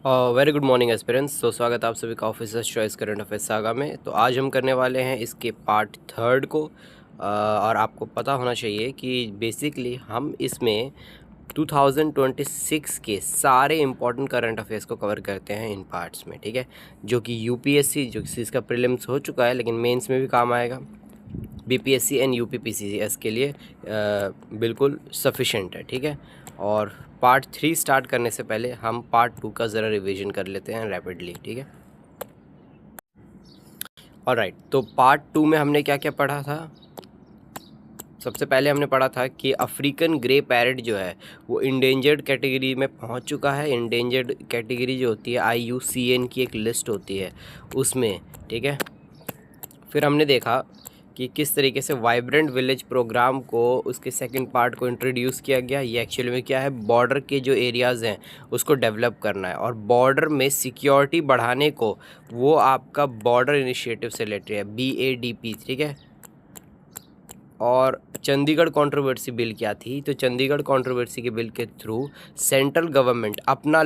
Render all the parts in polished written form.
Very good morning aspirants. तो स्वागत है आप सभी का officers choice current affairs saga में। तो आज हम करने वाले हैं इसके पार्ट थर्ड को। और आपको पता होना चाहिए कि बेसिकली हम इसमें 2026 के सारे इंपॉर्टेंट करंट अफेयर्स को कवर करते हैं इन पार्ट्स में, ठीक है। जो कि यूपीएससी जो कि इसका प्रीलिम्स हो चुका है लेकिन मेंस में भी काम आएगा, बीपीएससी एंड यूपीपीसीएस के लिए बिल्कुल सफिशेंट है, ठीक है। और पार्ट 3 स्टार्ट करने से पहले हम पार्ट 2 का ज़रा रिवीजन कर लेते हैं रैपिडली, ठीक है। ऑलराइट, तो पार्ट 2 में हमने क्या क्या पढ़ा था। सबसे पहले हमने पढ़ा था कि अफ्रीकन ग्रे पैरेट जो है वो इंडेंजर्ड कैटेगरी में पहुंच चुका है। इंडेंजर्ड कैटेगरी जो होती है IUCN की एक लिस्ट होती है उसमें, ठीक है। फिर हमने देखा कि किस तरीके से वाइब्रेंट विलेज प्रोग्राम को उसके सेकंड पार्ट को इंट्रोड्यूस किया गया। ये एक्चुअली में क्या है, बॉर्डर के जो एरियाज़ हैं उसको डेवलप करना है और बॉर्डर में सिक्योरिटी बढ़ाने को वो आपका बॉर्डर इनिशिएटिव से रिलेटेड है, BADP, ठीक है। और चंडीगढ़ कंट्रोवर्सी बिल क्या थी, तो चंडीगढ़ कंट्रोवर्सी के बिल के थ्रू सेंट्रल गवर्नमेंट अपना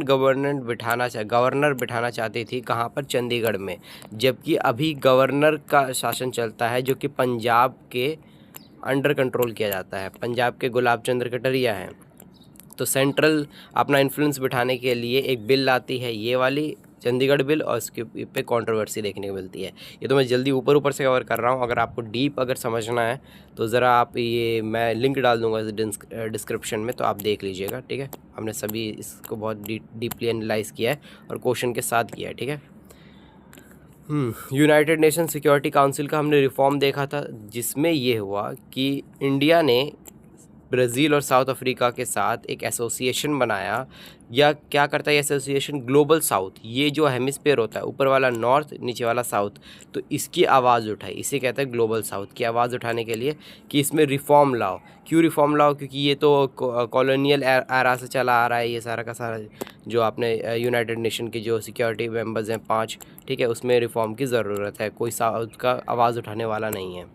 गवर्नर बिठाना चाहती थी। कहाँ पर? चंडीगढ़ में। जबकि अभी गवर्नर का शासन चलता है जो कि पंजाब के अंडर कंट्रोल किया जाता है। पंजाब के गुलाब चंद्र कटारिया हैं। तो सेंट्रल अपना इन्फ्लुएंस बिठाने के लिए एक बिल लाती है, ये वाली चंडीगढ़ बिल, और उसके पे कंट्रोवर्सी देखने को मिलती है। ये तो मैं जल्दी ऊपर ऊपर से कवर कर रहा हूँ। अगर आपको डीप अगर समझना है तो ज़रा आप ये मैं लिंक डाल दूँगा डिस्क्रिप्शन में, तो आप देख लीजिएगा, ठीक है। हमने सभी इसको बहुत डीपली एनालाइज किया है और क्वेश्चन के साथ किया है, ठीक है। यूनाइटेड नेशन सिक्योरिटी काउंसिल का हमने रिफॉर्म देखा था, जिसमें ये हुआ कि इंडिया ने ब्राज़ील और साउथ अफ्रीका के साथ एक एसोसिएशन बनाया। या क्या करता है ये एसोसिएशन? ग्लोबल साउथ, ये जो हेमिस्फीयर होता है, ऊपर वाला नॉर्थ नीचे वाला साउथ, तो इसकी आवाज़ उठाई। इसे कहते हैं ग्लोबल साउथ की आवाज़ उठाने के लिए कि इसमें रिफॉर्म लाओ। क्यों रिफॉर्म लाओ? क्योंकि ये तो कॉलोनियल एरा से चला आ रहा है, ये सारा का सारा जो आपने यूनाइटेड नेशन के जो सिक्योरिटी मेंबर्स हैं 5, ठीक है, उसमें रिफॉर्म की ज़रूरत है। कोई साउथ का आवाज़ उठाने वाला नहीं है।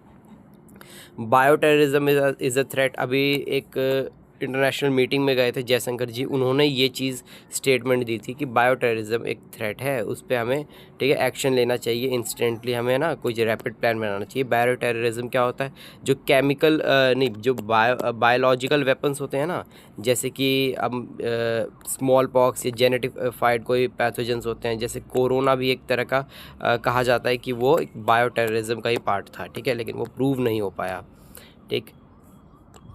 Bio terrorism is a threat. अभी एक इंटरनेशनल मीटिंग में गए थे जयशंकर जी, उन्होंने ये चीज़ स्टेटमेंट दी थी कि बायो टेररिज्म एक थ्रेट है, उस पर हमें, ठीक है, एक्शन लेना चाहिए इंस्टेंटली। हमें ना कोई रैपिड प्लान बनाना चाहिए। बायो टेररिज्म क्या होता है? जो केमिकल नहीं, जो बायोलॉजिकल वेपन्स होते हैं ना, जैसे कि अब स्मॉल पॉक्स या जेनेटिफाइड कोई पैथोजेंस होते हैं, जैसे कोरोना भी एक तरह का कहा जाता है कि वो एक बायो टेररिज्म का ही पार्ट था, ठीक है, लेकिन वो प्रूव नहीं हो पाया, ठीक।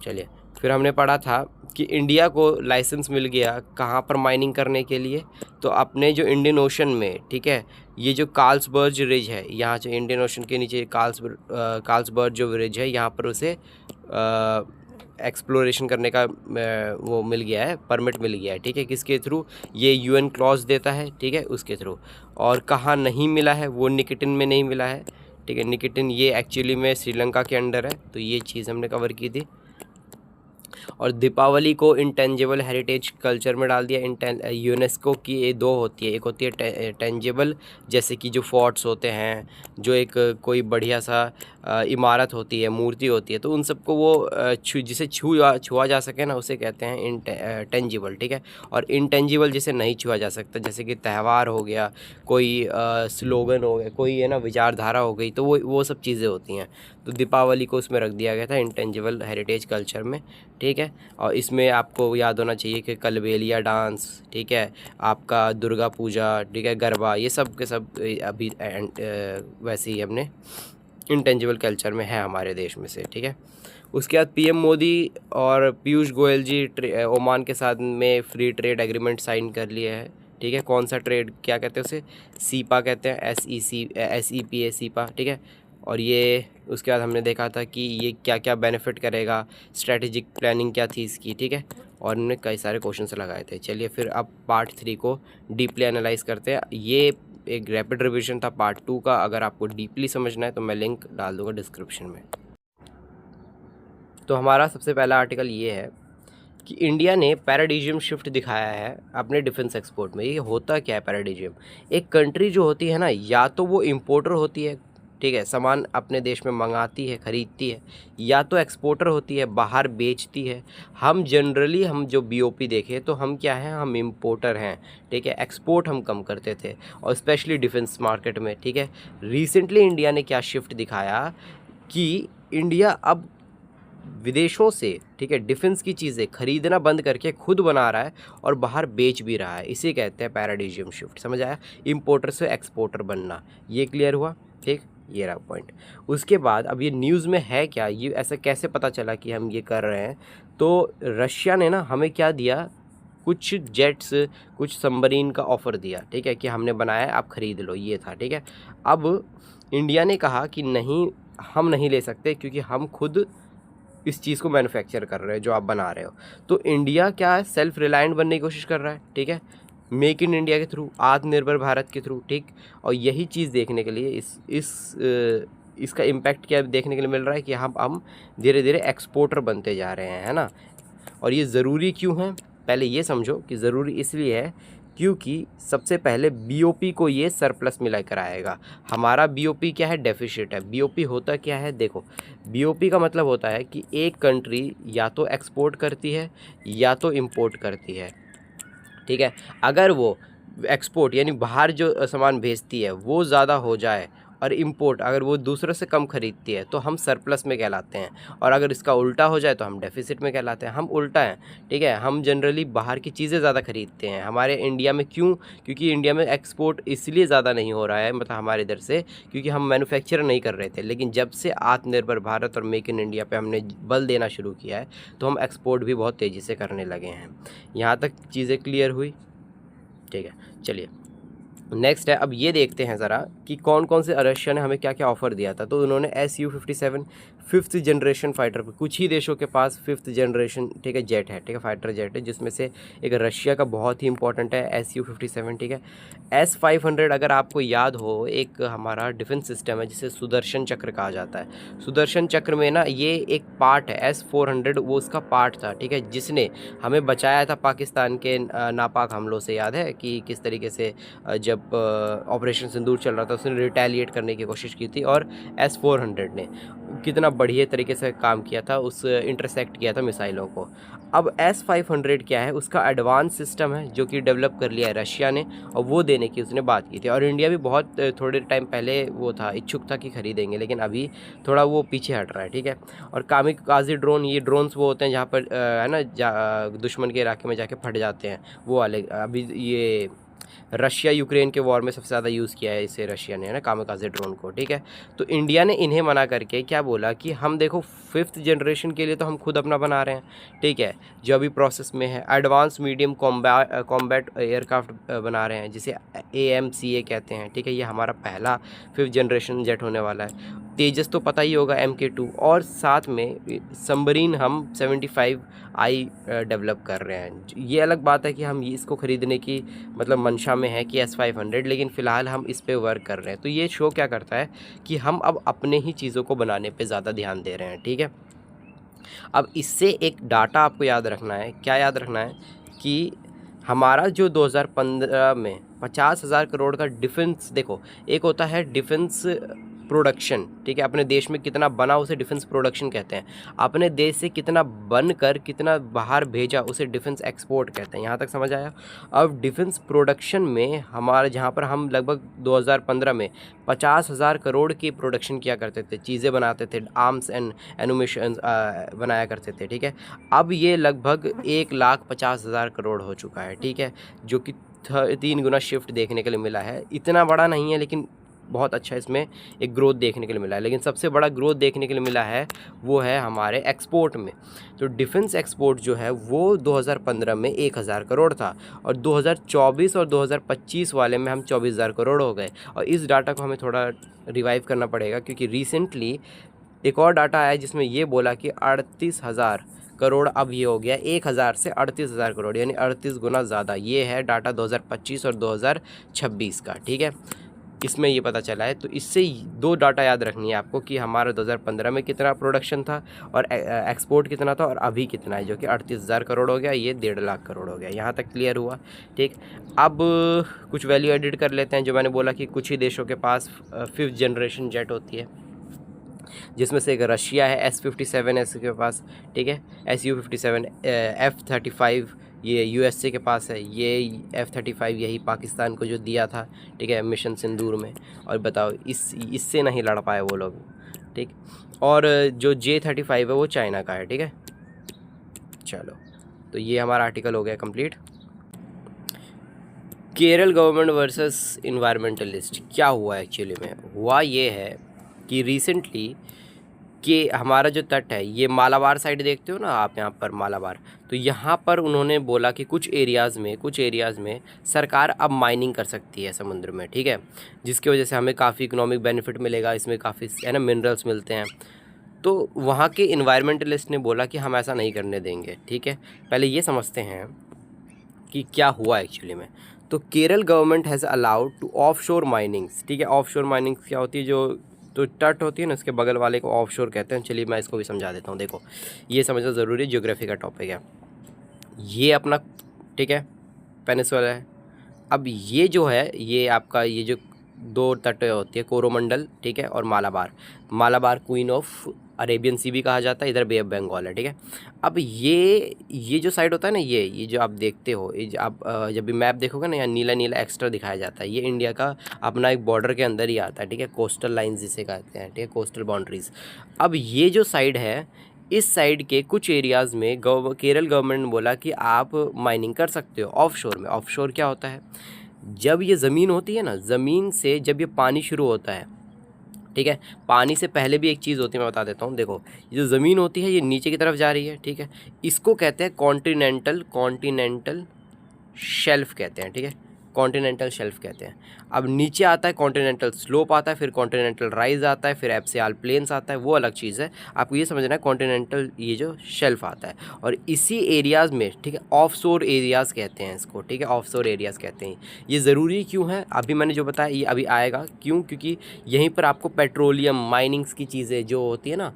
चलिए, फिर हमने पढ़ा था कि इंडिया को लाइसेंस मिल गया कहाँ पर माइनिंग करने के लिए, तो अपने जो इंडियन ओशन में, ठीक है, ये जो कार्ल्सबर्ग रिज है, यहाँ से इंडियन ओशन के नीचे कार्ल्सबर्ग जो रिज है, यहाँ पर उसे एक्सप्लोरेशन करने का वो मिल गया है, परमिट मिल गया है, ठीक है। किसके थ्रू? ये UN क्लॉज देता है, ठीक है, उसके थ्रू। और कहाँ नहीं मिला है? वो निकिटिन में नहीं मिला है, ठीक है। निकिटिन ये एक्चुअली में श्रीलंका के अंडर है, तो ये चीज़ हमने कवर की थी। और दीपावली को इंटेंजिबल हेरिटेज कल्चर में डाल दिया। यूनेस्को की ये 2 होती है, एक होती है टेंजिबल, जैसे कि जो फोर्ट्स होते हैं, जो एक कोई बढ़िया सा इमारत होती है, मूर्ति होती है, तो उन सबको वो जिसे छुआ जा सके ना, उसे कहते हैं टेंजिबल, ठीक है। और इंटेंजिबल जिसे नहीं छुआ जा सकता, जैसे कि त्यौहार हो गया, कोई स्लोगन हो गया, कोई है ना विचारधारा हो गई, तो वो सब चीज़ें होती हैं। तो दीपावली को उसमें रख दिया गया था इंटेंजिबल हेरिटेज कल्चर में, ठीक है। और इसमें आपको याद होना चाहिए कि कलबेलिया डांस, ठीक है, आपका दुर्गा पूजा, ठीक है, गरबा, ये सब के सब अभी वैसे ही हमने इंटेंजिबल कल्चर में है हमारे देश में से, ठीक है। उसके बाद PM मोदी और पीयूष गोयल जी ओमान के साथ में फ्री ट्रेड एग्रीमेंट साइन कर लिए है, ठीक है। कौन सा ट्रेड, क्या कहते हैं उसे? सीपा कहते हैं, SEPA सीपा, ठीक है। और ये उसके बाद हमने देखा था कि ये क्या क्या बेनिफिट करेगा, स्ट्रेटेजिक प्लानिंग क्या थी इसकी, ठीक है। और हमने कई सारे क्वेश्चंस लगाए थे। चलिए फिर अब पार्ट 3 को डीपली एनालाइज करते हैं। ये एक रैपिड रिवीजन था पार्ट 2 का। अगर आपको डीपली समझना है तो मैं लिंक डाल दूँगा डिस्क्रिप्शन में। तो हमारा सबसे पहला आर्टिकल ये है कि इंडिया ने पैराडिजियम शिफ्ट दिखाया है अपने डिफेंस एक्सपोर्ट में। ये होता क्या है पैराडिजियम? एक कंट्री जो होती है ना, या तो वो इम्पोर्टर होती है ठीक है, सामान अपने देश में मंगाती है, ख़रीदती है, या तो एक्सपोर्टर होती है, बाहर बेचती है। हम जनरली हम जो बीओपी देखें तो हम क्या हैं, हम इम्पोर्टर हैं, ठीक है। एक्सपोर्ट हम कम करते थे, और स्पेशली डिफेंस मार्केट में, ठीक है। रिसेंटली इंडिया ने क्या शिफ्ट दिखाया कि इंडिया अब विदेशों से, ठीक है, डिफेंस की चीज़ें खरीदना बंद करके खुद बना रहा है और बाहर बेच भी रहा है। इसे कहते हैं पैराडिजियम शिफ्ट, समझ आया? इम्पोर्टर से एक्सपोर्टर बनना, ये क्लियर हुआ, ठीक। ये रहा पॉइंट। उसके बाद अब ये न्यूज़ में है क्या, ये ऐसा कैसे पता चला कि हम ये कर रहे हैं? तो रशिया ने ना हमें क्या दिया, कुछ जेट्स, कुछ सबमरीन का ऑफ़र दिया, ठीक है, कि हमने बनाया है, आप ख़रीद लो, ये था, ठीक है। अब इंडिया ने कहा कि नहीं, हम नहीं ले सकते, क्योंकि हम खुद इस चीज़ को मैन्युफैक्चर कर रहे हैं जो आप बना रहे हो। तो इंडिया क्या है, सेल्फ रिलायंट बनने की कोशिश कर रहा है, ठीक है, मेक इन इंडिया के थ्रू, आत्मनिर्भर भारत के थ्रू, ठीक। और यही चीज़ देखने के लिए इसका इम्पैक्ट क्या देखने के लिए मिल रहा है कि हम धीरे धीरे एक्सपोर्टर बनते जा रहे हैं, है ना। और ये ज़रूरी क्यों है, पहले ये समझो कि ज़रूरी इसलिए है क्योंकि सबसे पहले बीओपी को ये सरप्लस मिला कराएगा। हमारा बीओपी क्या है, डेफिसिट है। बीओपी होता क्या है, देखो, बीओपी का मतलब होता है कि एक कंट्री या तो एक्सपोर्ट करती है या तो इंपोर्ट करती है, ठीक है। अगर वो एक्सपोर्ट यानी बाहर जो सामान भेजती है वो ज़्यादा हो जाए, और इंपोर्ट अगर वो दूसरे से कम खरीदती है, तो हम सरप्लस में कहलाते हैं। और अगर इसका उल्टा हो जाए तो हम डेफिसिट में कहलाते हैं। हम उल्टा हैं, ठीक है। हम जनरली बाहर की चीज़ें ज़्यादा खरीदते हैं हमारे इंडिया में। क्यों? क्योंकि इंडिया में एक्सपोर्ट इसलिए ज़्यादा नहीं हो रहा है, मतलब हमारे इधर से, क्योंकि हम मैन्युफैक्चर नहीं कर रहे थे। लेकिन जब से आत्मनिर्भर भारत और मेक इन इंडिया पे हमने बल देना शुरू किया है, तो हम एक्सपोर्ट भी बहुत तेज़ी से करने लगे हैं। यहाँ तक चीज़ें क्लियर हुई, ठीक है। चलिए नेक्स्ट है, अब ये देखते हैं ज़रा कि कौन कौन से रशिया ने हमें क्या क्या ऑफ़र दिया था। तो उन्होंने Su-57 5th जनरेशन फाइटर, कुछ ही देशों के पास 5th जनरेशन, ठीक है, जेट है, ठीक है, फाइटर जेट है, जिसमें से एक रशिया का बहुत ही इंपॉर्टेंट है Su-57, ठीक है। S-500 अगर आपको याद हो, एक हमारा डिफेंस सिस्टम है जिसे सुदर्शन चक्र कहा जाता है। सुदर्शन चक्र में ना ये एक पार्ट है, S-400 वो उसका पार्ट था, ठीक है, जिसने हमें बचाया था पाकिस्तान के नापाक हमलों से। याद है कि किस तरीके से जब ऑपरेशन सिंदूर चल रहा था, उसने रिटेलिएट करने की कोशिश की थी, और S-400 ने कितना बढ़िया तरीके से काम किया था, उस इंटरसेक्ट किया था मिसाइलों को। अब S-500 क्या है, उसका एडवांस सिस्टम है जो कि डेवलप कर लिया है रशिया ने, और वो देने की उसने बात की थी। और इंडिया भी बहुत थोड़े टाइम पहले वो था, इच्छुक था कि खरीदेंगे, लेकिन अभी थोड़ा वो पीछे हट रहा है, ठीक है। और कामिकाज़े ड्रोन, ये ड्रोन्स वो होते हैं जहाँ पर है ना, दुश्मन के इलाके में जाके फट जाते हैं, वो वाले। अभी ये रशिया यूक्रेन के वॉर में सबसे ज़्यादा यूज़ किया है इसे रशिया ने, है ना, कामिकाज़े ड्रोन को, ठीक है। तो इंडिया ने इन्हें मना करके क्या बोला कि हम देखो 5th जनरेशन के लिए तो हम खुद अपना बना रहे हैं, ठीक है, जो अभी प्रोसेस में है। एडवांस मीडियम कॉम्बैट एयरक्राफ्ट बना रहे हैं, जिसे AMCA कहते हैं, ठीक है। ये हमारा पहला 5th जनरेशन जेट होने वाला है। तेजस तो पता ही होगा, MK2, और साथ में सबमरीन हम 75I डेवलप कर रहे हैं। ये अलग बात है कि हम इसको ख़रीदने की मतलब मंशा में है कि S-500, लेकिन फ़िलहाल हम इस पे वर्क कर रहे हैं। तो ये शो क्या करता है कि हम अब अपने ही चीज़ों को बनाने पे ज़्यादा ध्यान दे रहे हैं, ठीक है। अब इससे एक डाटा आपको याद रखना है, क्या याद रखना है कि हमारा जो 2015 में 50,000 करोड़ का डिफेंस, देखो, एक होता है डिफेंस प्रोडक्शन, ठीक है, अपने देश में कितना बना उसे डिफेंस प्रोडक्शन कहते हैं। अपने देश से कितना बनकर कितना बाहर भेजा उसे डिफेंस एक्सपोर्ट कहते हैं। यहाँ तक समझ आया? अब डिफेंस प्रोडक्शन में हमारा, जहाँ पर हम लगभग 2015 में 50,000 करोड़ की प्रोडक्शन किया करते थे, चीज़ें बनाते थे, आर्म्स एंड एनुमेशन बनाया करते थे, ठीक है। अब ये लगभग 1,50,000 करोड़ हो चुका है, ठीक है, जो कि 3 गुना शिफ्ट देखने के लिए मिला है। इतना बड़ा नहीं है, लेकिन बहुत अच्छा इसमें एक ग्रोथ देखने के लिए मिला है। लेकिन सबसे बड़ा ग्रोथ देखने के लिए मिला है वो है हमारे एक्सपोर्ट में। तो डिफेंस एक्सपोर्ट जो है वो 2015 में 1,000 करोड़ था, और 2024 और 2025 वाले में हम 24,000 करोड़ हो गए। और इस डाटा को हमें थोड़ा रिवाइव करना पड़ेगा, क्योंकि रिसेंटली एक और डाटा आया जिसमें ये बोला कि 38,000 करोड़ अब ये हो गया 1,000 से 38,000 करोड़, यानी 38 गुना ज़्यादा। ये है डाटा 2025 और 2026 का, ठीक है। इसमें ये पता चला है। तो इससे 2 डाटा याद रखनी है आपको कि हमारा 2015 में कितना प्रोडक्शन था और एक्सपोर्ट कितना था और अभी कितना है, जो कि 38,000 करोड़ हो गया, ये 1.5 लाख करोड़ हो गया। यहाँ तक क्लियर हुआ? ठीक। अब कुछ वैल्यू एडिट कर लेते हैं। जो मैंने बोला कि कुछ ही देशों के पास 5th जनरेशन जेट होती है, जिसमें से एक रशिया है S57 इसके पास, ठीक है, Su-57, F-35 ये यूएसए के पास है, ये F-35 यही पाकिस्तान को जो दिया था, ठीक है, मिशन सिंदूर में। और बताओ इससे नहीं लड़ पाए वो लोग, ठीक। और जो J-35 है वो चाइना का है, ठीक है। चलो, तो ये हमारा आर्टिकल हो गया complete. Kerala government versus environmentalist, क्या हुआ एक्चुअली में? हुआ ये है कि रिसेंटली कि हमारा जो तट है, ये मालाबार साइड देखते हो ना आप, यहाँ पर मालाबार, तो यहाँ पर उन्होंने बोला कि कुछ एरियाज़ में सरकार अब माइनिंग कर सकती है समुद्र में, ठीक है, जिसकी वजह से हमें काफ़ी इकोनॉमिक बेनिफिट मिलेगा, इसमें काफ़ी है ना मिनरल्स मिलते हैं। तो वहाँ के इन्वायरमेंटलिस्ट ने बोला कि हम ऐसा नहीं करने देंगे, ठीक है। पहले ये समझते हैं कि क्या हुआ एक्चुअली में। तो Kerala government has allowed to offshore minings, ठीक है। ऑफशोर माइनिंग्स क्या होती है? जो तो तट होती है ना, उसके बगल वाले को ऑफशोर कहते हैं। चलिए मैं इसको भी समझा देता हूँ। देखो, ये समझना ज़रूरी है, ज्योग्राफी का टॉपिक है ये अपना, ठीक है, पेनिनसुला है। अब ये जो है, ये आपका ये जो 2 तटें होती है, कोरोमंडल, ठीक है, और मालाबार क्वीन ऑफ अरेबियन सी भी कहा जाता है, इधर बे ऑफ बंगाल है, ठीक है। अब ये जो साइड होता है ना, ये जो आप देखते हो, ये जो आप जब भी मैप देखोगे ना, यहाँ नीला नीला एक्स्ट्रा दिखाया जाता है, ये इंडिया का अपना एक बॉर्डर के अंदर ही आता है, ठीक है, कोस्टल लाइन्स जिसे कहते हैं, ठीक है, कोस्टल बाउंड्रीज। अब ये जो साइड है, इस साइड के कुछ एरियाज़ में केरल गवर्नमेंट ने बोला कि आप माइनिंग कर सकते हो ऑफशोर में। ऑफशोर क्या होता है? जब ये ज़मीन होती है ना, ज़मीन से जब ये पानी शुरू होता है, ठीक है, पानी से पहले भी एक चीज़ होती है, मैं बता देता हूँ। देखो, ये जो ज़मीन होती है ये नीचे की तरफ जा रही है, ठीक है, इसको कहते हैं कॉन्टिनेंटल शेल्फ कहते हैं, ठीक है, कॉन्टिनेंटल शेल्फ कहते हैं। अब नीचे आता है कॉन्टिनेंटल स्लोप आता है, फिर कॉन्टिनेंटल राइज आता है, फिर एप्सियल प्लेन्स आता है, वो अलग चीज़ है। आपको ये समझना है कॉन्टिनेंटल ये जो शेल्फ आता है, और इसी एरियाज़ में, ठीक है, ऑफशोर एरियाज़ कहते हैं इसको, ठीक है, ऑफशोर एरियाज़ कहते हैं। ये ज़रूरी क्यों है? अभी मैंने जो बताया ये अभी आएगा, क्यों? क्योंकि यहीं पर आपको पेट्रोलियम माइनिंग्स की चीज़ें जो होती है ना,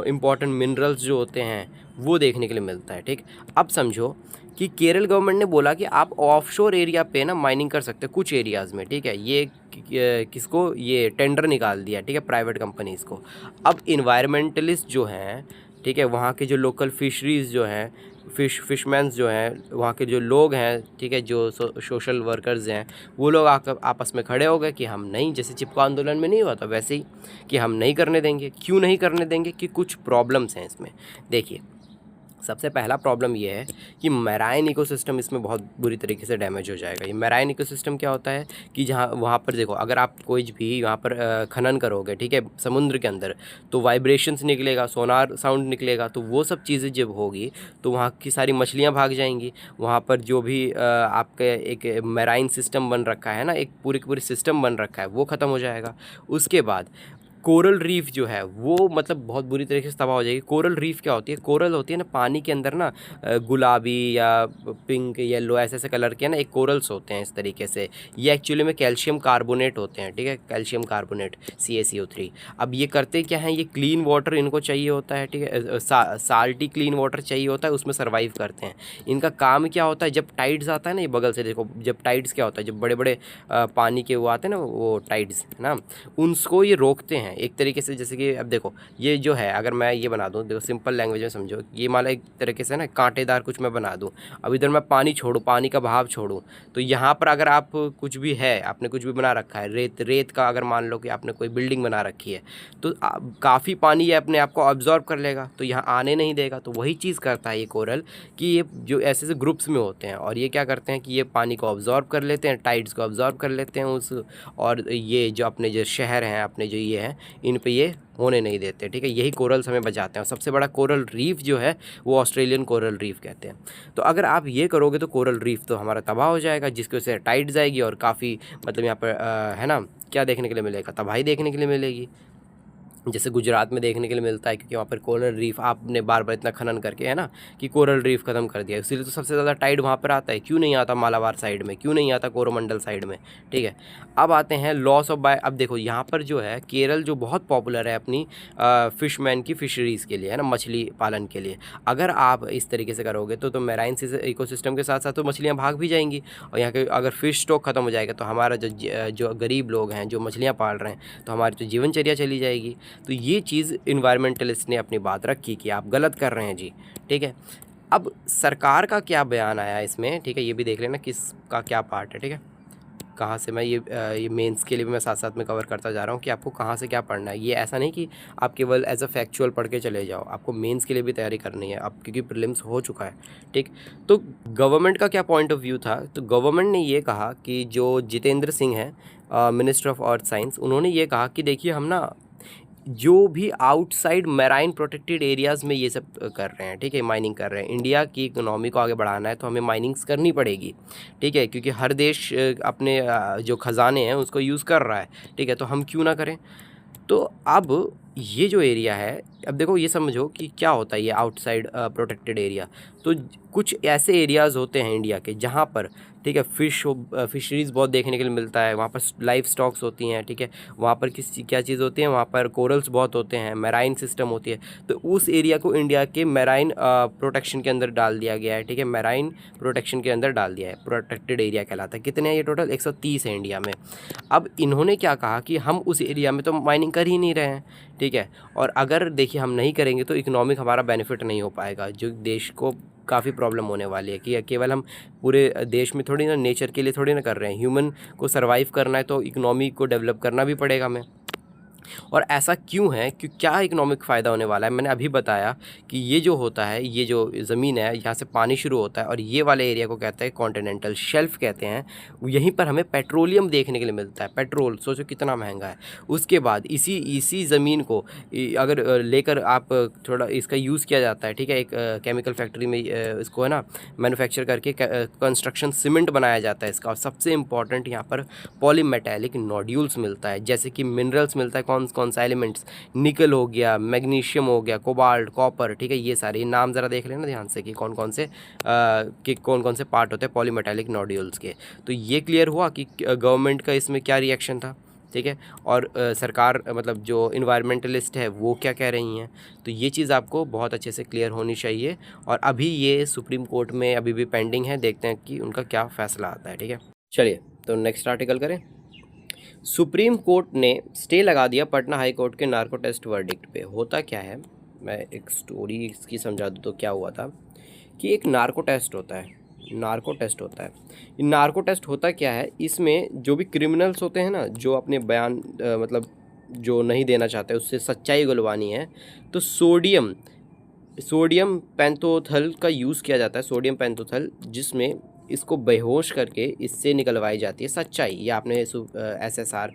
इम्पॉर्टेंट मिनरल्स जो होते हैं, वो देखने के लिए मिलता है, ठीक। अब समझो कि केरल गवर्नमेंट ने बोला कि आप ऑफशोर एरिया पे ना माइनिंग कर सकते हो कुछ एरियाज़ में, ठीक है। ये किसको ये टेंडर निकाल दिया, ठीक है, प्राइवेट कंपनीज़ को। अब इन्वायरमेंटलिस्ट जो हैं, ठीक है, वहाँ के जो लोकल फिशरीज़ जो हैं, फिशमैन्स जो हैं, वहाँ के जो लोग हैं, ठीक है, जो सोशल वर्कर्स हैं, वो लोग आकर आपस में खड़े हो गए कि हम नहीं, जैसे चिपको आंदोलन में नहीं हुआ था वैसे ही, कि हम नहीं करने देंगे। क्यों नहीं करने देंगे? कि कुछ प्रॉब्लम्स हैं इसमें। देखिए, सबसे पहला प्रॉब्लम ये है कि मैराइन इकोसिस्टम इसमें बहुत बुरी तरीके से डैमेज हो जाएगा। ये मैराइन इकोसिस्टम क्या होता है कि जहाँ वहाँ पर देखो, अगर आप कोई भी यहाँ पर खनन करोगे, ठीक है, समुद्र के अंदर, तो वाइब्रेशंस निकलेगा, सोनार साउंड निकलेगा, तो वो सब चीज़ें जब होगी तो वहाँ की सारी मछलियाँ भाग जाएंगी। वहाँ पर जो भी आपके एक मैराइन सिस्टम बन रखा है ना, एक पूरी पूरी सिस्टम बन रखा है, वो ख़त्म हो जाएगा। उसके बाद कोरल रीफ जो है वो मतलब बहुत बुरी तरीके से तबाह हो जाएगी। कोरल रीफ क्या होती है? कोरल होती है ना पानी के अंदर ना, गुलाबी या पिंक येलो ऐसे ऐसे कलर के ना एक कोरल्स होते हैं इस तरीके से। ये एक्चुअली में कैल्शियम कार्बोनेट होते हैं, ठीक है, कैल्शियम कार्बोनेट CaCO3। अब ये करते क्या हैं? ये क्लीन वाटर इनको चाहिए होता है, ठीक है, साल्टी क्लीन वाटर चाहिए होता है, उसमें सर्वाइव करते हैं। इनका काम क्या होता है? जब टाइड्स आता है ना, ये बगल से देखो, जब टाइड्स क्या होता है, जब बड़े बड़े पानी के वो आते हैं ना, वो टाइड्स है ना, उनको ये रोकते हैं एक तरीके से। जैसे कि अब देखो, ये जो है, अगर मैं ये बना दूँ, देखो सिंपल लैंग्वेज में समझो, ये माला एक तरीके से ना कांटेदार कुछ मैं बना दूँ। अब इधर मैं पानी छोड़ूँ, पानी का बहाव छोड़ूँ, तो यहाँ पर अगर आप कुछ भी है, आपने कुछ भी बना रखा है, रेत का अगर मान लो कि आपने कोई बिल्डिंग बना रखी है, तो काफ़ी पानी ये अपने आप को ऑब्जॉर्व कर लेगा, तो यहाँ आने नहीं देगा। तो वही चीज़ करता है ये कोरल, कि ये जो ऐसे ऐसे ग्रुप्स में होते हैं, और ये क्या करते हैं कि ये पानी को ऑब्जॉर्व कर लेते हैं, टाइड्स को ऑब्जॉर्व कर लेते हैं उस, और ये जो अपने जो शहर हैं, अपने जो ये हैं, इन पे ये होने नहीं देते, ठीक है। यही कोरल्स हमें बचाते हैं। और सबसे बड़ा कोरल रीफ जो है वो ऑस्ट्रेलियन कोरल रीफ कहते हैं। तो अगर आप ये करोगे तो कोरल रीफ तो हमारा तबाह हो जाएगा, जिसकी वजह से टाइड्स आएगी, और काफ़ी मतलब यहाँ पर है ना, क्या देखने के लिए मिलेगा? तबाही देखने के लिए मिलेगी। जैसे गुजरात में देखने के लिए मिलता है, क्योंकि वहाँ पर कोरल रीफ आपने बार बार इतना खनन करके, है ना, कि कोरल रीफ ख़त्म कर दिया, इसीलिए तो सबसे ज़्यादा टाइड वहाँ पर आता है। क्यों नहीं आता मालाबार साइड में, क्यों नहीं आता कोरोमंडल साइड में, ठीक है। अब आते हैं लॉस ऑफ बाय। अब देखो यहाँ पर जो है केरल जो बहुत पॉपुलर है अपनी फिशमैन की फिशरीज़ के लिए, है ना, मछली पालन के लिए। अगर आप इस तरीके से करोगे तो मैराइन इकोसिस्टम के साथ साथ तो मछलियाँ भाग भी जाएंगी, और यहाँ के अगर फ़िश स्टॉक ख़त्म हो जाएगा तो हमारा जो गरीब लोग हैं जो मछलियाँ पाल रहे हैं, तो हमारी तो जीवनचर्या चली जाएगी। तो ये चीज़ इन्वायरमेंटलिस्ट ने अपनी बात रखी कि आप गलत कर रहे हैं जी, ठीक है। अब सरकार का क्या बयान आया इसमें, ठीक है, ये भी देख लेना किसका क्या पार्ट है, ठीक है। कहाँ से मैं ये मेंस के लिए भी मैं साथ साथ में कवर करता जा रहा हूँ कि आपको कहाँ से क्या पढ़ना है। ये ऐसा नहीं कि आप केवल एज अ फैक्चुअल पढ़ के चले जाओ, आपको मेंस के लिए भी तैयारी करनी है अब, क्योंकि प्रीलिम्स हो चुका है, ठीक। तो गवर्नमेंट का क्या पॉइंट ऑफ व्यू था, तो गवर्नमेंट ने ये कहा कि जो जितेंद्र सिंह है मिनिस्टर ऑफ अर्थ साइंस, उन्होंने ये कहा कि देखिए हम ना जो भी आउटसाइड मैराइन प्रोटेक्टेड एरियाज़ में ये सब कर रहे हैं, ठीक है, माइनिंग कर रहे हैं। इंडिया की इकोनॉमी को आगे बढ़ाना है तो हमें माइनिंग्स करनी पड़ेगी, ठीक है, क्योंकि हर देश अपने जो ख़जाने हैं उसको यूज़ कर रहा है, ठीक है, तो हम क्यों ना करें। तो अब ये जो एरिया है, अब देखो ये समझो कि क्या होता है ये आउटसाइड प्रोटेक्टेड एरिया। तो कुछ ऐसे एरियाज़ होते हैं इंडिया के जहाँ पर, ठीक है, फिशरीज़ बहुत देखने के लिए मिलता है, वहाँ पर लाइफ स्टॉक्स होती हैं, ठीक है, वहाँ पर क्या चीज़ होती है, वहाँ पर कोरल्स बहुत होते हैं, मैराइन सिस्टम होती है। तो उस एरिया को इंडिया के मैराइन प्रोटेक्शन के अंदर डाल दिया गया है, ठीक है, मैराइन प्रोटेक्शन के अंदर डाल दिया है, प्रोटेक्टेड एरिया कहलाता है। कितने हैं ये टोटल, 130 है इंडिया में। अब इन्होंने क्या कहा कि हम उस एरिया में तो माइनिंग कर ही नहीं रहे हैं, ठीक है, और अगर देखिए हम नहीं करेंगे तो इकोनॉमिक हमारा बेनिफिट नहीं हो पाएगा, जो देश को काफ़ी प्रॉब्लम होने वाली है कि केवल हम पूरे देश में थोड़ी ना, नेचर के लिए थोड़ी ना कर रहे हैं, ह्यूमन को सर्वाइव करना है तो इकोनॉमी को डेवलप करना भी पड़ेगा हमें। और ऐसा क्यों है, कि क्या इकोनॉमिक फ़ायदा होने वाला है, मैंने अभी बताया कि ये जो होता है, ये जो ज़मीन है यहाँ से पानी शुरू होता है, और ये वाले एरिया को कहते हैं कॉन्टिनेंटल शेल्फ कहते हैं। यहीं पर हमें पेट्रोलियम देखने के लिए मिलता है, पेट्रोल सोचो कितना महंगा है। उसके बाद इसी ज़मीन को अगर लेकर आप थोड़ा इसका यूज़ किया जाता है, ठीक है, एक केमिकल फैक्ट्री में इसको, है ना, मैन्युफैक्चर करके कंस्ट्रक्शन सीमेंट बनाया जाता है इसका। और सबसे इम्पॉर्टेंट यहाँ पर पॉलीमेटैलिक नोड्यूल्स मिलता है, जैसे कि मिनरल्स मिलता है, कौन सा एलिमेंट्स, निकल हो गया, मैग्नीशियम हो गया, कोबाल्ट, कॉपर, ठीक है, ये सारे नाम ज़रा देख लेना ध्यान से कि कौन कौन से पार्ट होते हैं पॉलीमेटैलिक नोड्यूल्स के। तो ये क्लियर हुआ कि गवर्नमेंट का इसमें क्या रिएक्शन था, ठीक है, और सरकार मतलब जो इन्वायरमेंटलिस्ट है वो क्या कह रही हैं। तो ये चीज़ आपको बहुत अच्छे से क्लियर होनी चाहिए, और अभी ये सुप्रीम कोर्ट में अभी भी पेंडिंग है, देखते हैं कि उनका क्या फ़ैसला आता है, ठीक है। चलिए तो नेक्स्ट आर्टिकल करें। सुप्रीम कोर्ट ने स्टे लगा दिया पटना हाई कोर्ट के नार्को टेस्ट वर्डिक्ट पे। होता क्या है, मैं एक स्टोरी इसकी समझा दूँ तो क्या हुआ था कि एक नार्को टेस्ट होता है, नार्को टेस्ट होता है। ये नार्को टेस्ट होता क्या है, इसमें जो भी क्रिमिनल्स होते हैं ना, जो अपने बयान मतलब जो नहीं देना चाहते उससे सच्चाई गुलवानी है, तो सोडियम पेंटोथल का यूज़ किया जाता है, सोडियम पेंटोथल, जिसमें इसको बेहोश करके इससे निकलवाई जाती है सच्चाई। ये आपने SSR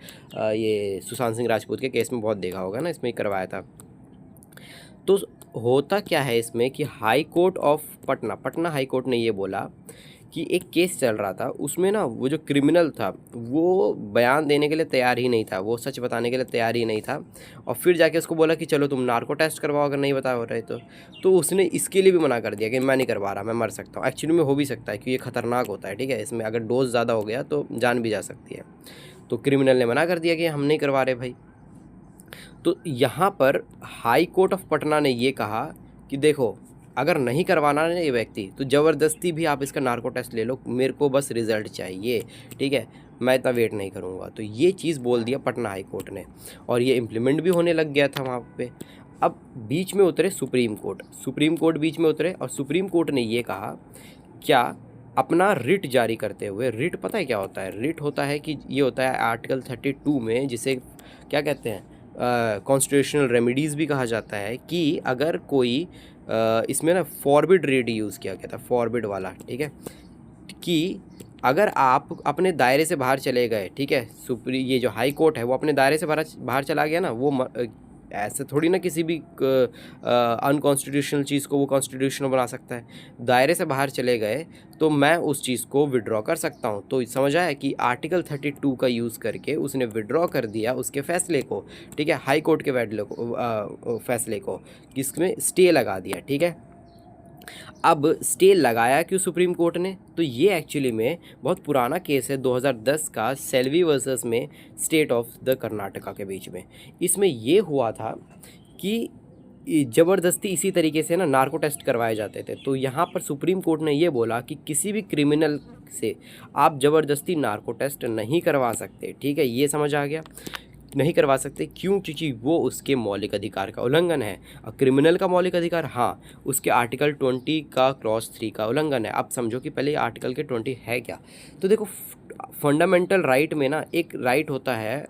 ये सुशांत सिंह राजपूत के केस में बहुत देखा होगा ना, इसमें करवाया था। तो होता क्या है इसमें कि high court of Patna high court ने ये बोला कि एक केस चल रहा था, उसमें ना वो जो क्रिमिनल था वो बयान देने के लिए तैयार ही नहीं था, वो सच बताने के लिए तैयार ही नहीं था, और फिर जाके उसको बोला कि चलो तुम नार्को टेस्ट करवाओ अगर नहीं बता हो रहे तो उसने इसके लिए भी मना कर दिया कि मैं नहीं करवा रहा, मैं मर सकता हूँ। एक्चुअली में हो भी सकता है कि ये ख़तरनाक होता है, ठीक है, इसमें अगर डोज ज़्यादा हो गया तो जान भी जा सकती है। तो क्रिमिनल ने मना कर दिया कि हम नहीं करवा रहे भाई। तो यहाँ पर हाई कोर्ट ऑफ पटना ने ये कहा कि देखो अगर नहीं करवाना है ये व्यक्ति तो ज़बरदस्ती भी आप इसका नार्को टेस्ट ले लो, मेरे को बस रिज़ल्ट चाहिए, ठीक है, मैं इतना वेट नहीं करूँगा। तो ये चीज़ बोल दिया पटना हाई कोर्ट ने, और ये इम्प्लीमेंट भी होने लग गया था वहाँ पे। अब बीच में उतरे सुप्रीम कोर्ट बीच में उतरे, और सुप्रीम कोर्ट ने ये कहा क्या अपना रिट जारी करते हुए, रिट पता है क्या होता है, रिट होता है कि ये होता है आर्टिकल 32 में, जिसे क्या कहते हैं कॉन्स्टिट्यूशनल रेमेडीज़ भी कहा जाता है, कि अगर कोई इसमें ना फॉरबिड रेट यूज़ किया गया था, फॉरबिड वाला, ठीक है, कि अगर आप अपने दायरे से बाहर चले गए, ठीक है, ये जो हाई कोर्ट है वो अपने दायरे से बाहर चला गया ना, वो ऐसे थोड़ी ना किसी भी अनकॉन्स्टिट्यूशनल चीज़ को वो कॉन्स्टिट्यूशनल बना सकता है। दायरे से बाहर चले गए तो मैं उस चीज़ को विड्रॉ कर सकता हूँ। तो समझ आया कि आर्टिकल 32 का यूज़ करके उसने विड्रॉ कर दिया उसके फैसले को, ठीक है, हाई कोर्ट के फैसले को, जिसमें स्टे लगा दिया, ठीक है। अब स्टे लगाया क्यों सुप्रीम कोर्ट ने? तो ये एक्चुअली में बहुत पुराना केस है 2010 का, सेल्वी वर्सेस में स्टेट ऑफ द कर्नाटका के बीच में। इसमें ये हुआ था कि ज़बरदस्ती इसी तरीके से ना नार्को टेस्ट करवाए जाते थे। तो यहाँ पर सुप्रीम कोर्ट ने ये बोला कि किसी भी क्रिमिनल से आप ज़बरदस्ती नार्को टेस्ट नहीं करवा सकते, ठीक है, ये समझ आ गया, नहीं करवा सकते। क्यों? क्योंकि वो उसके मौलिक अधिकार का उल्लंघन है। और क्रिमिनल का मौलिक अधिकार, हाँ, उसके आर्टिकल 20 का क्लॉज 3 का उल्लंघन है। अब समझो कि पहले आर्टिकल के 20 है क्या। तो देखो, फंडामेंटल राइट में ना एक राइट होता है,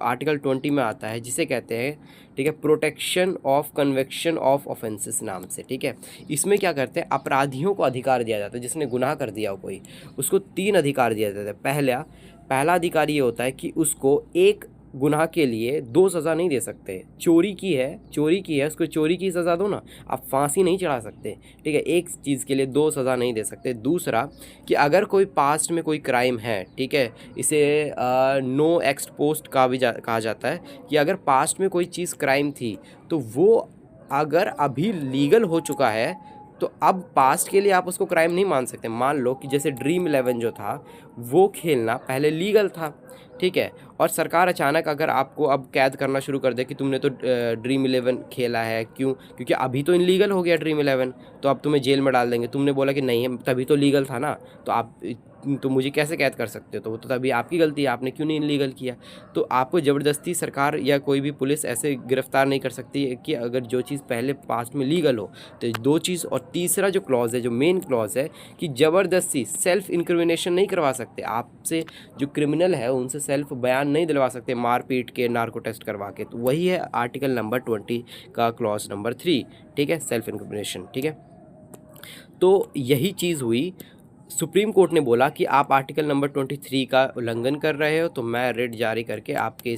आर्टिकल 20 में आता है, जिसे कहते हैं, ठीक है, protection of conviction of offences नाम से, ठीक है। इसमें क्या करते हैं, अपराधियों को अधिकार दिया जाता है, जिसने गुनाह कर दिया हो कोई, उसको 3 अधिकार दिया जाता है। पहला अधिकार ये होता है कि उसको एक गुनाह के लिए 2 सज़ा नहीं दे सकते। चोरी की है, उसको चोरी की सज़ा दो ना, आप फांसी नहीं चढ़ा सकते, ठीक है, एक चीज़ के लिए 2 सज़ा नहीं दे सकते। दूसरा कि अगर कोई पास्ट में कोई क्राइम है, ठीक है, इसे नो एक्स पोस्ट का भी कहा जाता है, कि अगर पास्ट में कोई चीज़ क्राइम थी तो वो अगर अभी लीगल हो चुका है तो अब पास्ट के लिए आप उसको क्राइम नहीं मान सकते। मान लो कि जैसे ड्रीम 11 जो था वो खेलना पहले लीगल था, ठीक है, और सरकार अचानक अगर आपको अब कैद करना शुरू कर दे कि तुमने तो ड्रीम 11 खेला है, क्यों? क्योंकि अभी तो इनलीगल हो गया ड्रीम 11, तो अब तुम्हें जेल में डाल देंगे। तुमने बोला कि नहीं, तभी तो लीगल था ना, तो आप तो मुझे कैसे कैद कर सकते हो? तो वो तो तभी आपकी गलती है, आपने क्यों नहीं इनलीगल किया। तो आपको ज़बरदस्ती सरकार या कोई भी पुलिस ऐसे गिरफ्तार नहीं कर सकती है कि अगर जो चीज़ पहले पास्ट में लीगल हो। तो 2 चीज़, और तीसरा जो क्लॉज है, जो मेन क्लॉज है, कि ज़बरदस्ती सेल्फ इंक्रिमिनेशन नहीं करवा सकते। आपसे जो क्रिमिनल है उनसे सेल्फ बयान नहीं दिलवा सकते मार पीट के, नार्को टेस्ट करवा के। तो वही है आर्टिकल नंबर 20 का क्लॉज नंबर 3, ठीक है, सेल्फ इंक्रिमिनेशन, ठीक है। तो यही चीज़ हुई, सुप्रीम कोर्ट ने बोला कि आप आर्टिकल नंबर 23 का उल्लंघन कर रहे हो, तो मैं रिट जारी करके आपके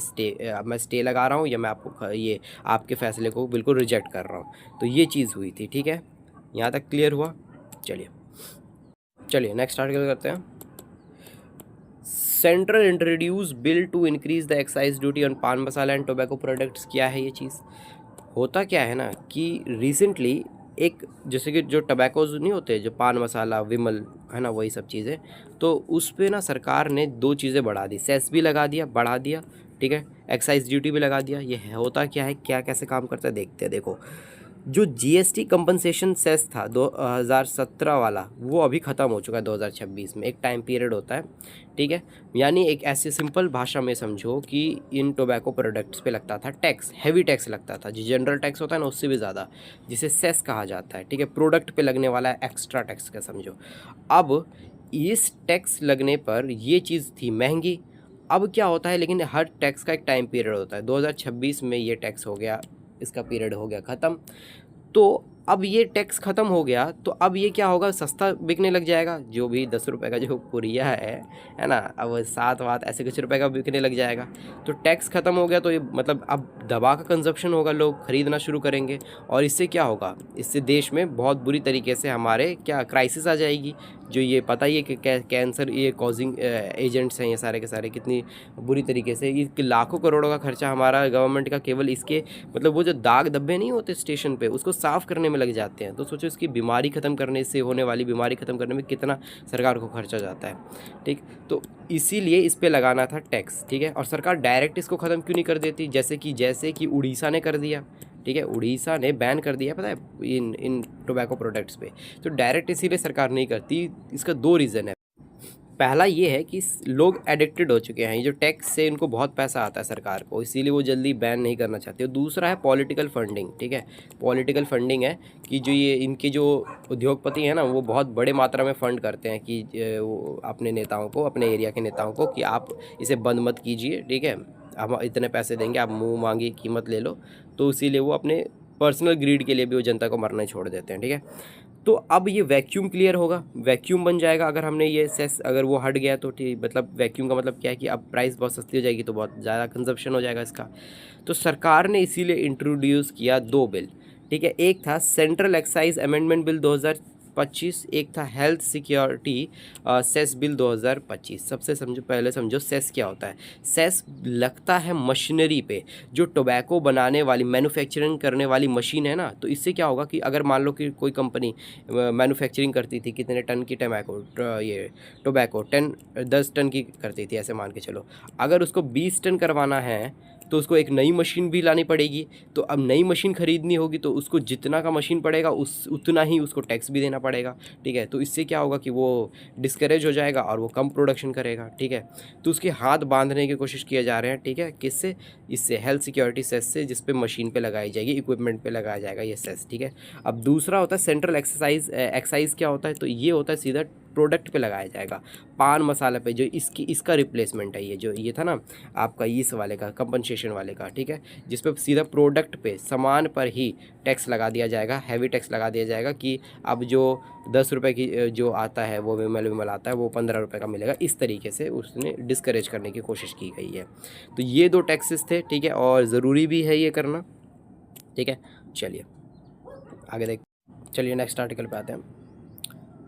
मैं स्टे लगा रहा हूँ, या मैं आपको ये आपके फैसले को बिल्कुल रिजेक्ट कर रहा हूँ। तो ये चीज़ हुई थी, ठीक है, यहाँ तक क्लियर हुआ। चलिए नेक्स्ट आर्टिकल करते हैं। Central introduce bill to increase the excise duty on pan masala and tobacco products. क्या है ये चीज़? होता क्या है ना कि रिसेंटली एक, जैसे कि जो टबैकोज नहीं होते, जो पान मसाला, विमल, है ना, वही सब चीज़ें, तो उस पर ना सरकार ने 2 चीज़ें बढ़ा दी, सेस भी लगा दिया, बढ़ा दिया, ठीक है, एक्साइज ड्यूटी भी लगा दिया। ये होता क्या है, क्या कैसे काम करता है, देखते हैं। देखो, जो जीएसटी कंपनसेशन सेस था 2017 वाला, वो अभी ख़त्म हो चुका है 2026 में। एक टाइम पीरियड होता है, ठीक है, यानी एक ऐसे सिंपल भाषा में समझो कि इन टोबैको प्रोडक्ट्स पे लगता था टैक्स, हैवी टैक्स लगता था, जो जनरल टैक्स होता है ना उससे भी ज़्यादा, जिसे सेस कहा जाता है, ठीक है, प्रोडक्ट पे लगने वाला एक्स्ट्रा टैक्स का समझो। अब इस टैक्स लगने पर ये चीज़ थी महंगी। अब क्या होता है, लेकिन हर टैक्स का एक टाइम पीरियड होता है। 2026 में ये टैक्स हो गया, इसका पीरियड हो गया ख़त्म। तो अब ये टैक्स ख़त्म हो गया, तो अब ये क्या होगा, सस्ता बिकने लग जाएगा। जो भी 10 रुपये का जो पुरिया है ना, अब 7 ऐसे कुछ रुपए का बिकने लग जाएगा। तो टैक्स ख़त्म हो गया, तो ये मतलब अब दवा का कंजप्शन होगा, लोग ख़रीदना शुरू करेंगे, और इससे क्या होगा, इससे देश में बहुत बुरी तरीके से हमारे क्या क्राइसिस आ जाएगी। जो ये पता ही है कि कैंसर ये कॉजिंग एजेंट्स हैं, ये सारे के सारे, कितनी बुरी तरीके से ये लाखों करोड़ों का खर्चा हमारा गवर्नमेंट का केवल इसके, मतलब वो जो दाग धब्बे नहीं होते स्टेशन पे, उसको साफ़ करने में लग जाते हैं। तो सोचो इसकी बीमारी ख़त्म करने से, होने वाली बीमारी ख़त्म करने में कितना सरकार को खर्चा जाता है, ठीक। तो इसीलिए इस पे लगाना था टैक्स, ठीक है, और सरकार डायरेक्ट इसको ख़त्म क्यों नहीं कर देती, जैसे कि उड़ीसा ने कर दिया, ठीक है, उड़ीसा ने बैन कर दिया, पता है, इन टोबैको प्रोडक्ट्स पे। तो डायरेक्ट इसीलिए सरकार नहीं करती, इसका 2 रीज़न है। पहला ये है कि लोग एडिक्टेड हो चुके हैं, ये जो टैक्स से इनको बहुत पैसा आता है सरकार को, इसीलिए वो जल्दी बैन नहीं करना चाहते। और दूसरा है पॉलिटिकल फंडिंग, ठीक है, पॉलिटिकल फंडिंग है कि जो ये इनके जो उद्योगपति हैं ना, वो बहुत बड़े मात्रा में फ़ंड करते हैं कि वो अपने नेताओं को, अपने एरिया के नेताओं को, कि आप इसे बंद मत कीजिए, ठीक है, हम इतने पैसे देंगे, आप मुँह मांगी कीमत ले लो। तो इसीलिए वो अपने पर्सनल ग्रीड के लिए भी वो जनता को मरना ही छोड़ देते हैं, ठीक है। तो अब ये वैक्यूम क्लियर होगा, वैक्यूम बन जाएगा अगर हमने ये सेस अगर वो हट गया तो ठीक, मतलब वैक्यूम का मतलब क्या है कि अब प्राइस बहुत सस्ती हो जाएगी तो बहुत ज़्यादा कंजप्शन हो जाएगा इसका। तो सरकार ने इसीलिए इंट्रोड्यूस किया 2 बिल, ठीक है। एक था सेंट्रल एक्साइज अमेंडमेंट बिल 2025, एक था हेल्थ सिक्योरिटी सेस बिल 2025। सबसे पहले समझो सेस क्या होता है। सेस लगता है मशीनरी पे, जो टोबैको बनाने वाली मैन्युफैक्चरिंग करने वाली मशीन है ना, तो इससे क्या होगा कि अगर मान लो कि कोई कंपनी मैन्युफैक्चरिंग करती थी कितने टन की ये टोबैको 10 टन की करती थी ऐसे मान के चलो, अगर उसको 20 टन करवाना है तो उसको एक नई मशीन भी लानी पड़ेगी। तो अब नई मशीन ख़रीदनी होगी तो उसको जितना का मशीन पड़ेगा उतना ही उसको टैक्स भी देना पड़ेगा, ठीक है। तो इससे क्या होगा कि वो डिस्करेज हो जाएगा और वो कम प्रोडक्शन करेगा, ठीक है। तो उसके हाथ बांधने की कोशिश किए जा रहे हैं, ठीक है। किससे? इससे हेल्थ सिक्योरिटी सेस से, जिस पे मशीन पे लगाई जाएगी, इक्विपमेंट पे लगाया जाएगा ये सेस, ठीक है। अब दूसरा होता है सेंट्रल एक्साइज क्या होता है, तो ये होता है सीधा प्रोडक्ट पे लगाया जाएगा, पान मसाला पे, जो इसका रिप्लेसमेंट है। ये था ना आपका इस वाले का कंपनसेशन वाले का, ठीक है, जिस पे सीधा प्रोडक्ट पे सामान पर ही टैक्स लगा दिया जाएगा, हैवी टैक्स लगा दिया जाएगा कि अब जो 10 रुपये की जो आता है वो विमल आता है वो 15 रुपये का मिलेगा। इस तरीके से उसने डिस्करेज करने की कोशिश की गई है। तो ये 2 टैक्सेस थे, ठीक है, और ज़रूरी भी है ये करना, ठीक है। चलिए आगे चलिए नेक्स्ट आर्टिकल पे आते हैं।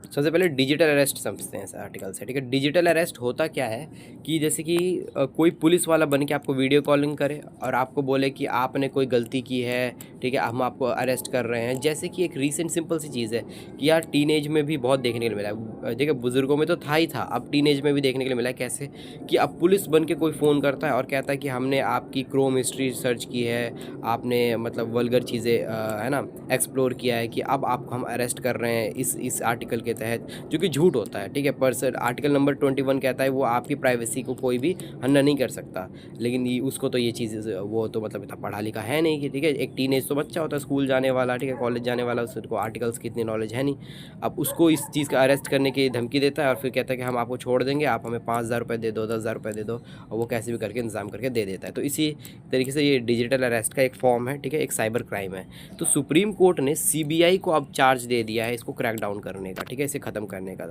सबसे पहले डिजिटल अरेस्ट समझते हैं इस आर्टिकल से, ठीक है। डिजिटल अरेस्ट होता क्या है कि जैसे कि कोई पुलिस वाला बन के आपको वीडियो कॉलिंग करे और आपको बोले कि आपने कोई गलती की है, ठीक है, हम आपको अरेस्ट कर रहे हैं। जैसे कि एक रीसेंट सिंपल सी चीज़ है कि यार टीनेज में भी बहुत देखने को मिला है, देखिए बुजुर्गों में तो था ही था, अब टीनेज में भी देखने के लिए मिला है। कैसे कि अब पुलिस बन के कोई फ़ोन करता है और कहता है कि हमने आपकी क्रोम हिस्ट्री सर्च की है, आपने मतलब वल्गर चीज़ें है ना एक्सप्लोर किया है, कि अब आपको हम अरेस्ट कर रहे हैं इस आर्टिकल के तहत, जो कि झूठ होता है, ठीक है। पर सर आर्टिकल नंबर 21 कहता है वो आपकी प्राइवेसी को कोई भी हनन नहीं कर सकता, लेकिन उसको तो ये चीज़ वो तो मतलब इतना पढ़ा लिखा है नहीं कि, ठीक है, एक टीनेज तो बच्चा होता है स्कूल जाने वाला, ठीक है, कॉलेज जाने वाला, उसको आर्टिकल्स की इतनी नॉलेज है नहीं। अब उसको इस चीज़ का अरेस्ट करने की धमकी देता है और फिर कहता है कि हम आपको छोड़ देंगे, आप हमें 5,000 रुपये दे दो, 10,000 रुपये दे दो, और वो कैसे भी करके इंतजाम करके दे देता है। तो इसी तरीके से ये डिजिटल अरेस्ट का एक फॉर्म है, ठीक है, एक साइबर क्राइम है। तो सुप्रीम कोर्ट ने CBI को अब चार्ज दे दिया है इसको क्रैक डाउन करने का, ठीक है, इसे ख़त्म करने का,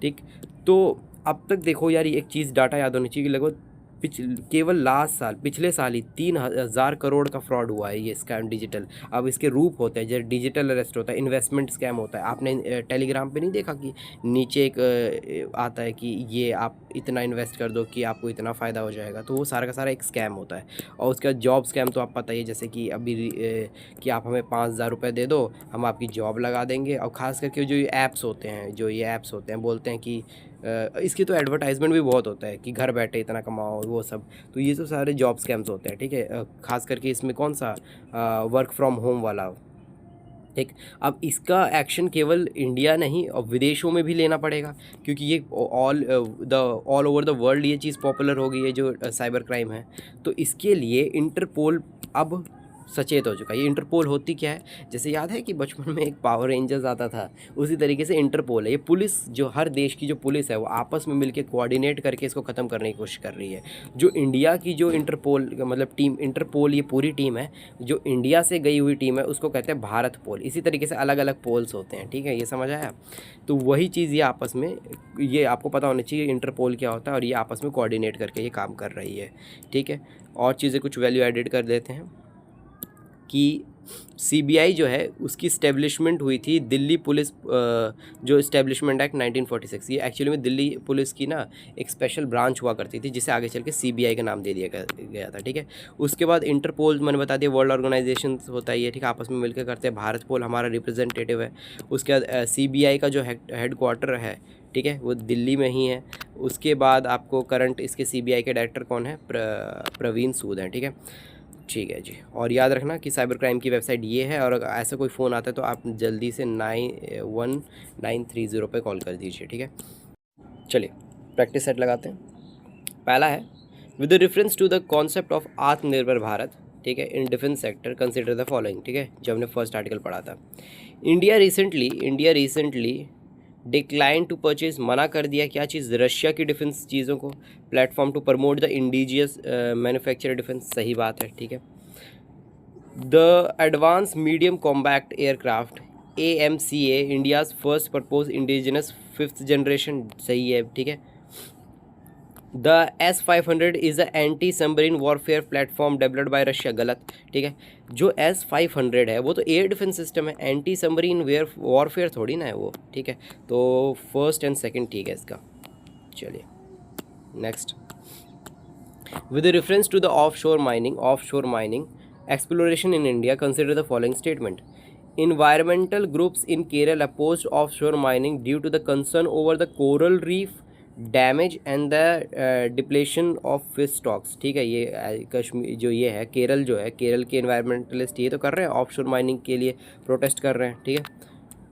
ठीक। तो अब तक देखो यार, एक चीज़ डाटा याद होनी चाहिए कि लगभग केवल लास्ट साल, पिछले साल ही 3,000 करोड़ का फ्रॉड हुआ है ये स्कैम डिजिटल। अब इसके रूप होते हैं, जैसे डिजिटल अरेस्ट होता है, इन्वेस्टमेंट स्कैम होता है। आपने टेलीग्राम पे नहीं देखा कि नीचे एक आता है कि ये आप इतना इन्वेस्ट कर दो कि आपको इतना फ़ायदा हो जाएगा, तो वो सारा का सारा एक स्कैम होता है। और उसका जॉब स्कैम तो आप पता ही है, जैसे कि अभी कि आप हमें 5,000 रुपये दे दो, हम आपकी जॉब लगा देंगे। और ख़ास करके जो ये ऐप्स होते हैं बोलते हैं कि इसकी तो एडवर्टाइजमेंट भी बहुत होता है कि घर बैठे इतना कमाओ वो सब। तो ये तो सारे जॉब स्कैम्स होते हैं, ठीक है। ख़ास करके इसमें कौन सा वर्क फ्रॉम होम वाला, ठीक। अब इसका एक्शन केवल इंडिया नहीं और विदेशों में भी लेना पड़ेगा, क्योंकि ये ऑल ओवर द वर्ल्ड ये चीज़ पॉपुलर हो गई है जो साइबर क्राइम है। तो इसके लिए इंटरपोल अब सचेत हो चुका है। ये इंटरपोल होती क्या है, जैसे याद है कि बचपन में एक पावर रेंजर्स आता था, उसी तरीके से इंटरपोल है। ये पुलिस, जो हर देश की जो पुलिस है वो आपस में मिलकर कोऑर्डिनेट करके इसको ख़त्म करने की कोशिश कर रही है। जो इंडिया की जो इंटरपोल मतलब टीम, इंटरपोल ये पूरी टीम है, जो इंडिया से गई हुई टीम है उसको कहते हैं भारत पोल। इसी तरीके से अलग अलग पोल्स होते हैं, ठीक है, ये समझ आया। तो वही चीज़ ये आपस में, ये आपको पता होना चाहिए इंटरपोल क्या होता है, और ये आपस में कोऑर्डिनेट करके ये काम कर रही है, ठीक है। और चीज़ें कुछ वैल्यू एडिड कर देते हैं कि CBI जो है उसकी इस्टेब्लिशमेंट हुई थी दिल्ली पुलिस, जो इस्टेब्लिशमेंट एक्ट 1946, ये एक्चुअली में दिल्ली पुलिस की ना एक स्पेशल ब्रांच हुआ करती थी, जिसे आगे चल के CBI का नाम दे दिया गया था, ठीक है। उसके बाद इंटरपोल मैंने बता दिया, वर्ल्ड ऑर्गेनाइजेशन होता है ये, ठीक है, आपस में मिलकर करते हैं। भारत पोल हमारा रिप्रेजेंटेटिव है। उसके बाद CBI का जो हेड क्वार्टर है, ठीक है, वो दिल्ली में ही है। उसके बाद आपको करंट इसके CBI के डायरेक्टर कौन है, प्रवीण सूद हैं, ठीक है, ठीक है जी। और याद रखना कि साइबर क्राइम की वेबसाइट ये है, और अगर ऐसा कोई फ़ोन आता है तो आप जल्दी से 91930 पे कॉल कर दीजिए, ठीक है। चलिए प्रैक्टिस सेट लगाते हैं। पहला है, with reference to the concept of Atmanirbhar Bharat, ठीक है, in defence sector consider the following, ठीक है, जो हमने फर्स्ट आर्टिकल पढ़ा था। India recently decline to purchase, मना कर दिया क्या चीज़, रशिया की डिफेंस चीज़ों को। Platform to promote the indigenous manufacture defence, सही बात है, ठीक है। The advance medium combat aircraft, AMCA India's first propose indigenous 5th generation, सही है, ठीक है। The S-500 is a anti submarine warfare platform developed by Russia, गलत, ठीक है। जो S-500 है वो तो एयर डिफेंस सिस्टम है, एंटी सबमरीन वॉरफेयर थोड़ी ना है वो, ठीक है। तो फर्स्ट एंड सेकंड ठीक है इसका। चलिए next, with reference to the offshore mining exploration in India, consider the following statement. Environmental groups in Kerala opposed offshore mining due to the concern over the coral reef damage and the depletion of fish stocks, ठीक है। ये कश्मीर जो ये है, केरल जो है, केरल के environmentalist ये तो कर रहे हैं, ऑफशोर माइनिंग के लिए प्रोटेस्ट कर रहे हैं, ठीक है।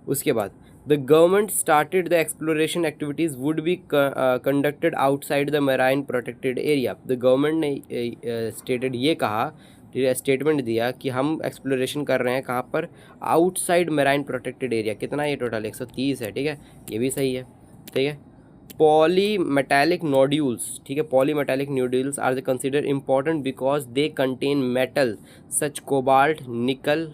उसके बाद the government started the exploration activities would be conducted outside the marine protected area. The government ने स्टेटेड ये कहा, स्टेटमेंट दिया कि हम एक्सप्लोरेशन कर रहे हैं कहाँ पर, आउटसाइड मैराइन प्रोटेक्टेड एरिया। कितना ये टोटल 130 है, ठीक है, ये भी सही है, ठीक है। पॉलीमेटालिक नोड्यूल्स, ठीक है, polymetallic nodules are the consider important because they contain metal such cobalt nickel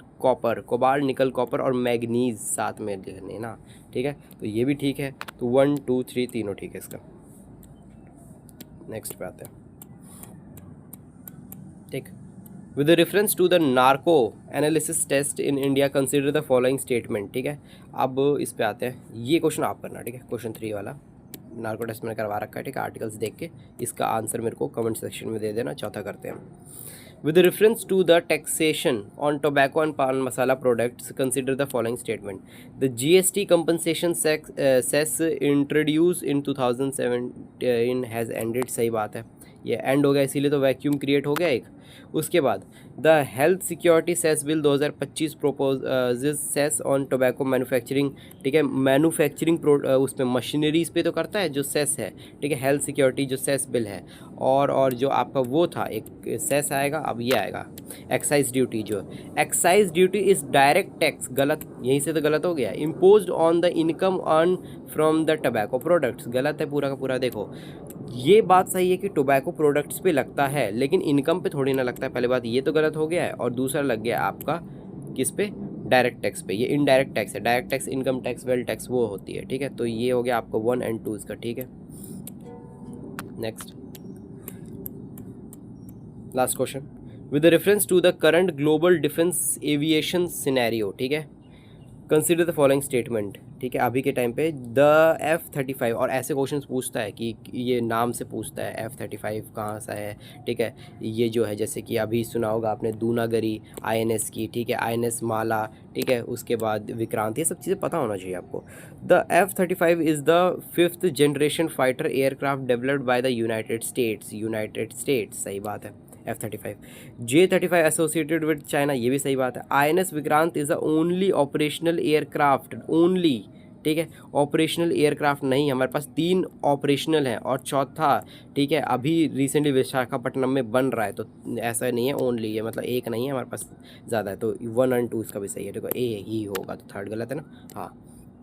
copper और मैग्नीज साथ में लिखने ना, ठीक है। तो ये भी ठीक है, तो 1 2 3 तीनों ठीक है इसका। नेक्स्ट पे आते हैं, ठीक। With reference to the narco analysis test in India consider the following statement, ठीक है। अब इस पे आते हैं, ये क्वेश्चन आप करना, ठीक है, क्वेश्चन 3 वाला नार्को टेस्ट मैंने करवा रखा है, ठीक है। आर्टिकल्स देख के इसका आंसर मेरे को कमेंट सेक्शन में दे देना। चौथा करते हैं, with reference to the taxation on tobacco and pan masala products consider the following statement. The GST compensation cess introduced in 2017 has ended, सही बात है, ये एंड हो गया, इसीलिए तो वैक्यूम क्रिएट हो गया एक। उसके बाद the health security cess bill 2025 proposes cess on tobacco manufacturing, ठीक है। मैन्युफैक्चरिंग उसमें मशीनरीज पे तो करता है जो सेस है, ठीक है। हेल्थ सिक्योरिटी जो सेस बिल है, और जो आपका वो था एक सेस आएगा, अब ये आएगा एक्साइज ड्यूटी। जो excise duty is direct tax, गलत, यहीं से तो गलत हो गया। Imposed on the income earn from the tobacco products, गलत है पूरा का पूरा। देखो ये बात सही है कि टोबैको प्रोडक्ट्स पे लगता है, लेकिन इनकम पे थोड़ी ना लगता है, पहले बात ये तो गलत हो गया है। और दूसरा लग गया आपका किस पे, डायरेक्ट टैक्स पे। ये इनडायरेक्ट टैक्स है, direct tax, income tax, wealth tax वो होती है, ठीक है। तो ये हो गया आपको 1 और 2 इसका, ठीक है। Next last question, with reference to the current global defence aviation scenario, ठीक है, कंसिडर द फॉलोइंग स्टेटमेंट, ठीक है। अभी के टाइम पे द F-35, और ऐसे क्वेश्चंस पूछता है कि ये नाम से पूछता है, F-35 कहाँ सा है, ठीक है। ये जो है जैसे कि अभी सुना होगा आपने दूनागरी INS की, ठीक है, INS माला, ठीक है। उसके बाद विक्रांत, ये सब चीज़ें पता होना चाहिए आपको। The F-35 is the 5th generation fighter aircraft developed by the United states, सही बात है, F-35। J-35 associated with China, ये भी सही बात है। INS Vikrant is the only operational aircraft, only, ठीक है, ऑपरेशनल एयरक्राफ्ट नहीं, हमारे पास 3 ऑपरेशनल हैं और चौथा, ठीक है, अभी रिसेंटली विशाखापट्टनम में बन रहा है। तो ऐसा नहीं है ओनली है, मतलब एक नहीं है हमारे पास, ज़्यादा है। तो 1 और 2 इसका भी सही है, देखो A ही होगा, तो थर्ड गलत है ना, हाँ,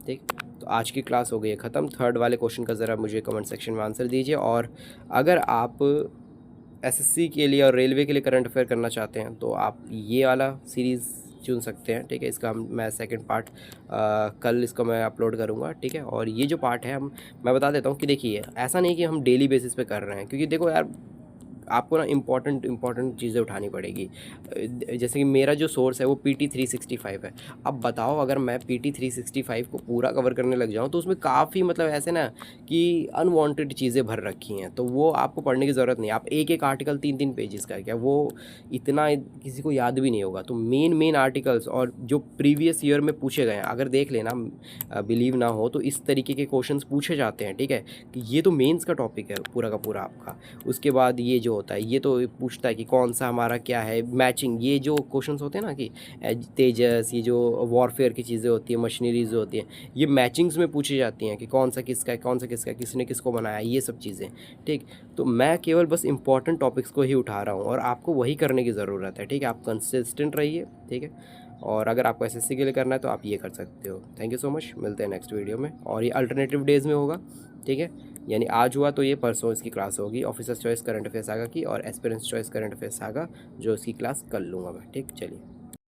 ठीक। तो आज की क्लास हो गई है ख़त्म। थर्ड वाले क्वेश्चन का ज़रा मुझे कमेंट सेक्शन में आंसर दीजिए। और अगर आप SSC के लिए और रेलवे के लिए करंट अफेयर करना चाहते हैं तो आप ये वाला सीरीज़ चुन सकते हैं, ठीक है। इसका मैं सेकंड पार्ट कल इसको मैं अपलोड करूँगा, ठीक है। और ये जो पार्ट है मैं बता देता हूँ कि देखिए ऐसा नहीं कि हम डेली बेसिस पे कर रहे हैं, क्योंकि देखो यार आपको ना इम्पॉर्टेंट चीज़ें उठानी पड़ेगी। जैसे कि मेरा जो सोर्स है वो PT 365 है। अब बताओ अगर मैं PT 365 को पूरा कवर करने लग जाऊँ तो उसमें काफ़ी मतलब ऐसे ना कि अनवांटेड चीज़ें भर रखी हैं, तो वो आपको पढ़ने की ज़रूरत नहीं। आप एक आर्टिकल 3 पेजेस का है क्या, वो इतना किसी को याद भी नहीं होगा। तो मेन आर्टिकल्स और जो प्रीवियस ईयर में पूछे गए हैं अगर देख लेना, बिलीव ना हो तो इस तरीके के क्वेश्चन पूछे जाते हैं, ठीक है। कि ये तो मेंस का टॉपिक है पूरा का पूरा आपका। उसके बाद ये जो होता है ये तो पूछता है कि कौन सा हमारा क्या है, मैचिंग, ये जो क्वेश्चंस होते हैं ना कि तेजस, ये जो वॉरफेयर की चीज़ें होती है, मशीनरीज होती हैं, ये मैचिंग्स में पूछी जाती हैं कि कौन सा किसका है, कौन सा किसका है, किसने किसको बनाया, ये सब चीज़ें, ठीक। तो मैं केवल बस इंपॉर्टेंट टॉपिक्स को ही उठा रहा हूँ और आपको वही करने की ज़रूरत है, ठीक है। आप कंसिस्टेंट रहिए, ठीक है। और अगर आपको SSC के लिए करना है तो आप ये कर सकते हो। थैंक यू सो मच, मिलते हैं नेक्स्ट वीडियो में। और ये अल्टरनेटिव डेज़ में होगा, ठीक है। यानी आज हुआ तो ये परसों इसकी क्लास होगी, officers choice current affair saga की, और aspirants choice current affair saga जो इसकी क्लास कर लूँगा मैं, ठीक। चलिए।